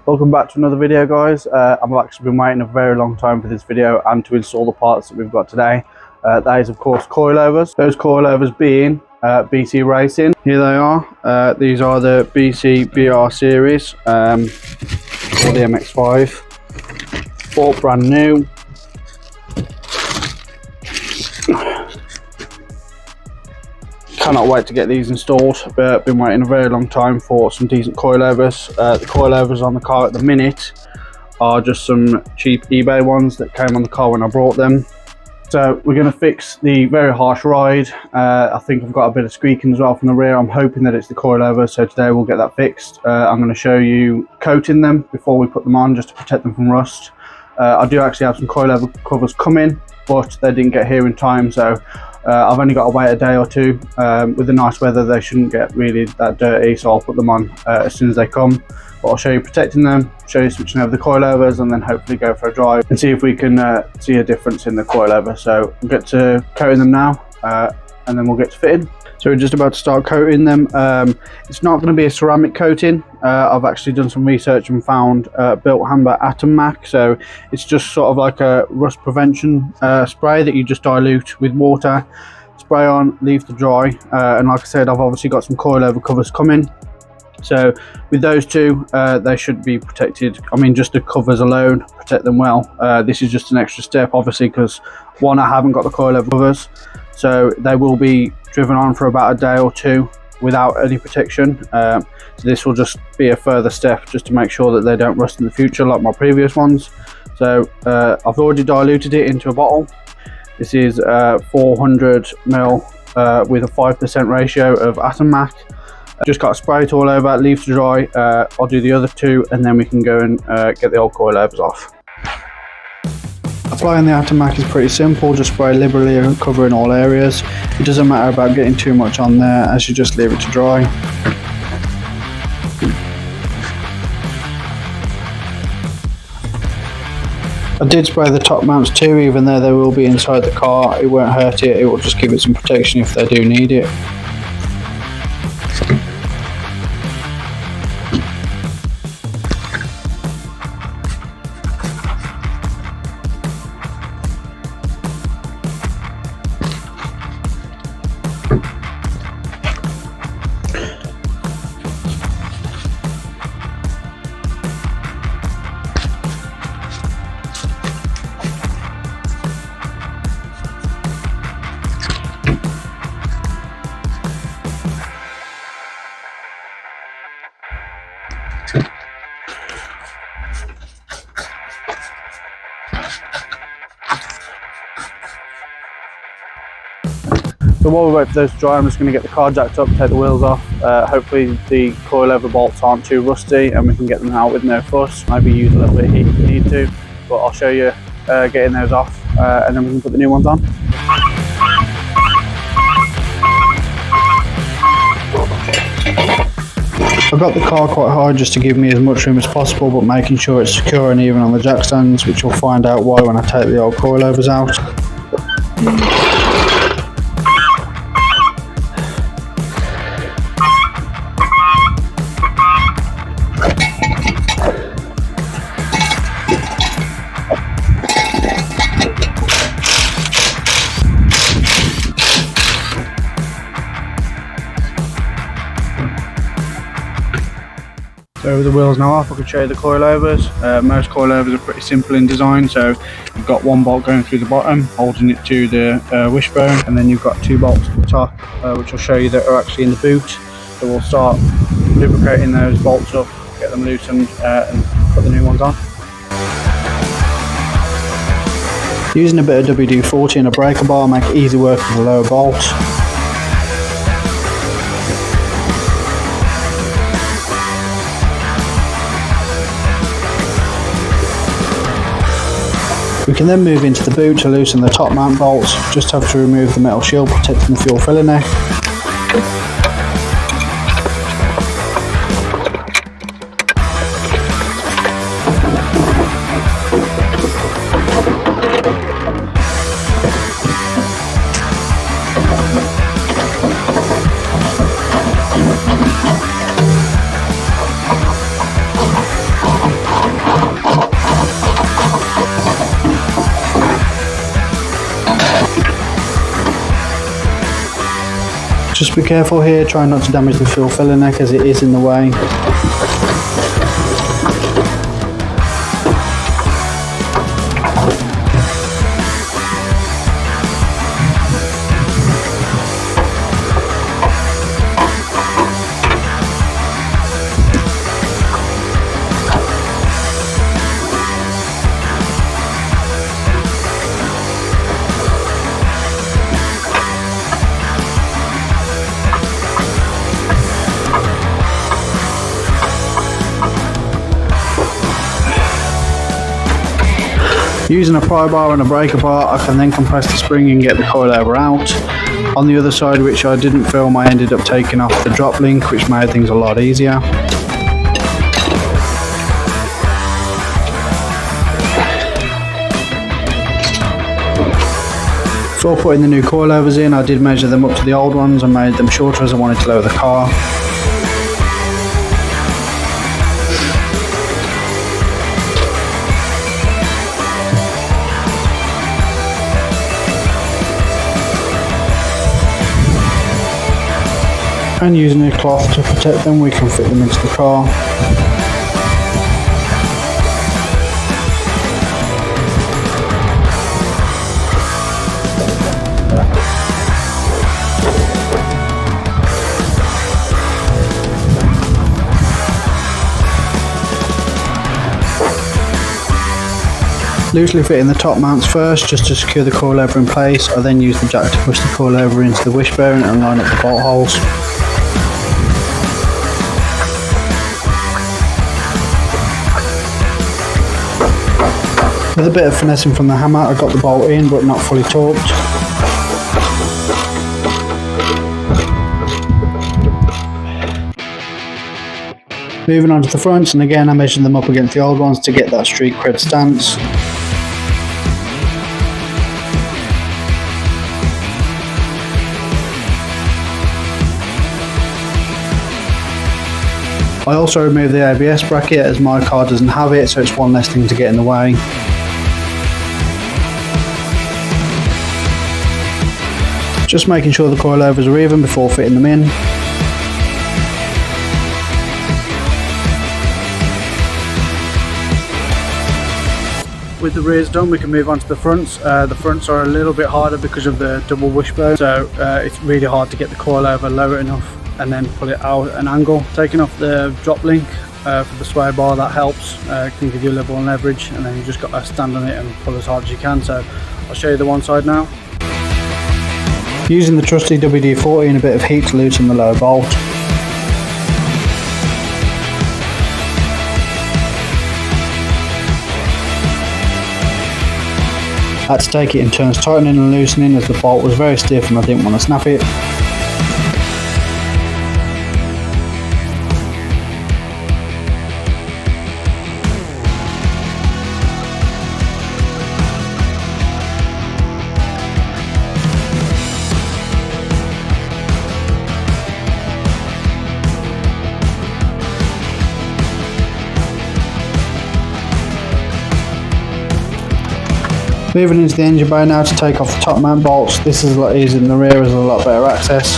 Welcome back to another video, guys. I've actually been waiting a very long time for this video and to install the parts that we've got today. That is of course coilovers. Those coilovers being BC Racing. Here they are. These are the BC BR series or the MX5. Bought brand new. Cannot wait to get these installed, but been waiting a very long time for some decent coilovers. The coilovers on the car at the minute are just some cheap eBay ones that came on the car when I brought them. So we're going to fix the very harsh ride. I think I've got a bit of squeaking as well from the rear. I'm hoping that it's the coilover, so today we'll get that fixed. I'm going to show you coating them before we put them on, just to protect them from rust. I do actually have some coilover covers coming, but they didn't get here in time, so I've only got to wait a day or two. With the nice weather, they shouldn't get really that dirty, so I'll put them on as soon as they come. But I'll show you protecting them, show you switching over the coilovers, and then hopefully go for a drive and see if we can see a difference in the coilover. So we'll get to coating them now, and then we'll get to fitting. So we're just about to start coating them. It's not going to be a ceramic coating. I've actually done some research and found Built Hamber Atom Mac. So it's just sort of like a rust prevention spray that you just dilute with water, spray on, leave to dry. And like I said, I've obviously got some coilover covers coming. So with those two, they should be protected. I mean, just the covers alone protect them well. This is just an extra step, obviously, because one, I haven't got the coilover covers, so they will be driven on for about a day or two without any protection. So this will just be a further step just to make sure that they don't rust in the future like my previous ones. So I've already diluted it into a bottle. This is 400 ml with a 5% ratio of Atom Mac. Just got to spray it all over, leave to dry. I'll do the other two, and then we can go and get the old coilovers off. Applying the Atom Mac is pretty simple. Just spray liberally and cover in all areas. It doesn't matter about getting too much on there, as you just leave it to dry. I did spray the top mounts too, even though they will be inside the car. It won't hurt it, it will just give it some protection if they do need it. So while we wait for those to dry, I'm just going to get the car jacked up, take the wheels off. Hopefully the coilover bolts aren't too rusty and we can get them out with no fuss. Maybe use a little bit of heat if we need to, but I'll show you getting those off and then we can put the new ones on. I've got the car quite high just to give me as much room as possible, but making sure it's secure and even on the jack stands, which you'll find out why when I take the old coilovers out. So with the wheels now off, I can show you the coilovers. Most coilovers are pretty simple in design, so you've got one bolt going through the bottom, holding it to the wishbone, and then you've got two bolts at the top, which I'll show you that are actually in the boot. So we'll start lubricating those bolts up, get them loosened, and put the new ones on. Using a bit of WD-40 and a breaker bar, make it easy work with the lower bolt. We can then move into the boot to loosen the top mount bolts. Just have to remove the metal shield protecting the fuel filler neck. Just be careful here, try not to damage the fuel filler neck as it is in the way. Using a pry bar and a breaker bar, I can then compress the spring and get the coilover out. On the other side, which I didn't film, I ended up taking off the drop link, which made things a lot easier. Before putting the new coilovers in, I did measure them up to the old ones and made them shorter as I wanted to lower the car. And using a cloth to protect them, we can fit them into the car. Loosely fitting the top mounts first, just to secure the coilover in place. I then use the jack to push the coilover into the wish bearing and line up the bolt holes. With a bit of finessing from the hammer, I got the bolt in but not fully torqued. Moving on to the fronts, and again I measured them up against the old ones to get that street cred stance. I also removed the ABS bracket as my car doesn't have it, so it's one less thing to get in the way. Just making sure the coilovers are even before fitting them in. With the rears done, we can move on to the fronts. The fronts are a little bit harder because of the double wishbone, so it's really hard to get the coilover lower enough and then pull it out at an angle. Taking off the drop link for the sway bar, that helps, can give you a little more leverage, and then you just got to stand on it and pull as hard as you can. So I'll show you the one side now. Using the trusty WD-40 and a bit of heat to loosen the lower bolt. I had to take it in turns tightening and loosening as the bolt was very stiff and I didn't want to snap it. Moving into the engine bay now to take off the top mount bolts. This is a lot easier than the rear, has a lot better access.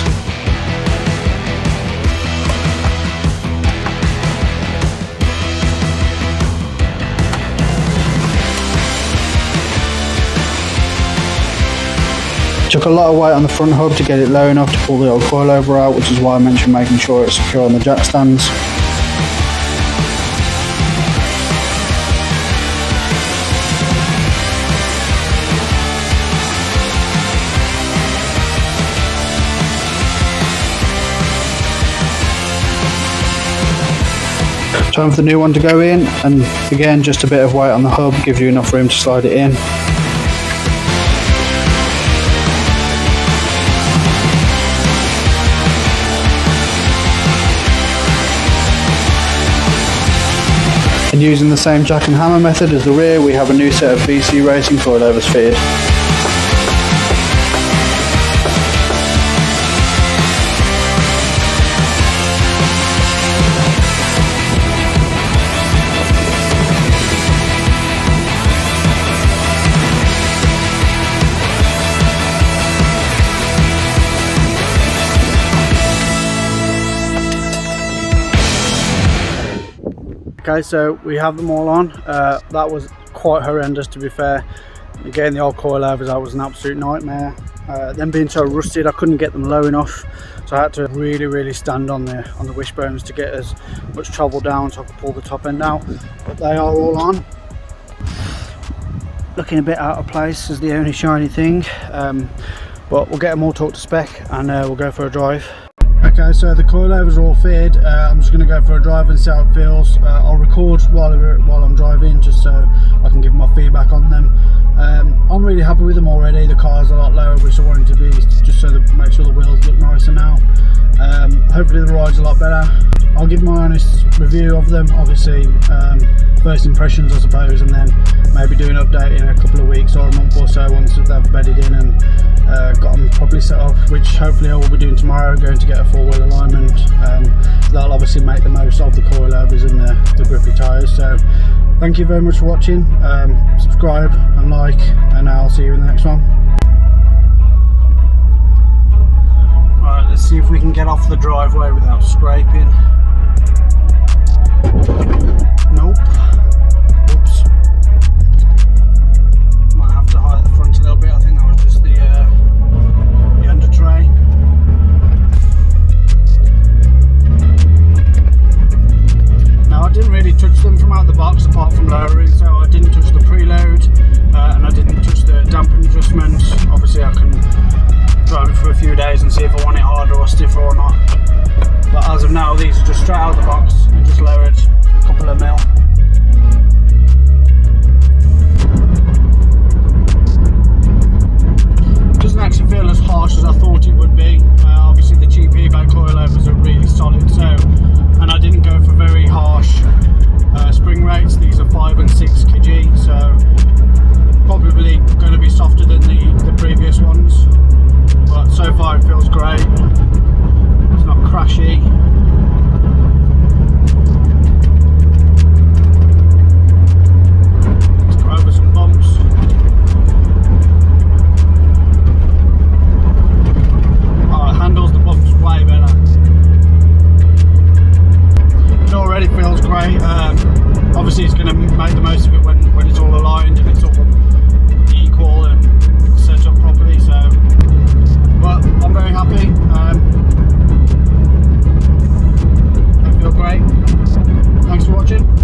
Took a lot of weight on the front hub to get it low enough to pull the old coilover out, which is why I mentioned making sure it's secure on the jack stands. Time for the new one to go in, and again just a bit of weight on the hub gives you enough room to slide it in. And using the same jack and hammer method as the rear, we have a new set of BC Racing coilovers fitted. Okay, so we have them all on. That was quite horrendous, to be fair. Getting the old coilovers out was an absolute nightmare. Them being so rusted, I couldn't get them low enough, so I had to really stand on the wishbones to get as much travel down so I could pull the top end out. But they are all on. Looking a bit out of place is the only shiny thing, but we'll get them all talked to spec and we'll go for a drive. Okay, so the coilovers are all fitted. I'm just going to go for a drive and see how it feels. I'll record while I'm driving, just so I can give my feedback on them. I'm really happy with them already. The car's a lot lower, which I wanted to be, just so that make sure the wheels look nicer now. Hopefully the ride's a lot better. I'll give my honest review of them, obviously first impressions I suppose, and then maybe do an update in a couple of weeks or a month or so once they've bedded in and got them properly set up, which hopefully I will be doing tomorrow, going to get a four-wheel alignment. That'll obviously make the most of the coilovers and the grippy tyres. So thank you very much for watching. Subscribe and like, and I'll see you in the next one. Alright, let's see if we can get off the driveway without scraping. Nope. Oops. Might have to hide the front a little bit. I think that was just the under tray. Now I didn't really touch them from out the box apart from lowering, so I didn't touch the preload and I didn't touch the dampen adjustments. Obviously I can drive it for a few days and see if I want it harder or stiffer or not. But as of now, these are just straight out of the box and just lowered a couple of mil. Doesn't actually feel as harsh as I thought it would be. Obviously the cheap eBay coilovers are really solid, so, and I didn't go for very harsh spring rates. These are 5 and 6 kg, so probably going to be softer than the previous ones. But so far it feels great. It's not crashy. Let's go over some bumps. Oh, it handles the bumps way better. It already feels great. Obviously it's going to make the most of it when it's all aligned and it's all equal and set up properly. So, but I'm very happy. They feel great. Thanks for watching.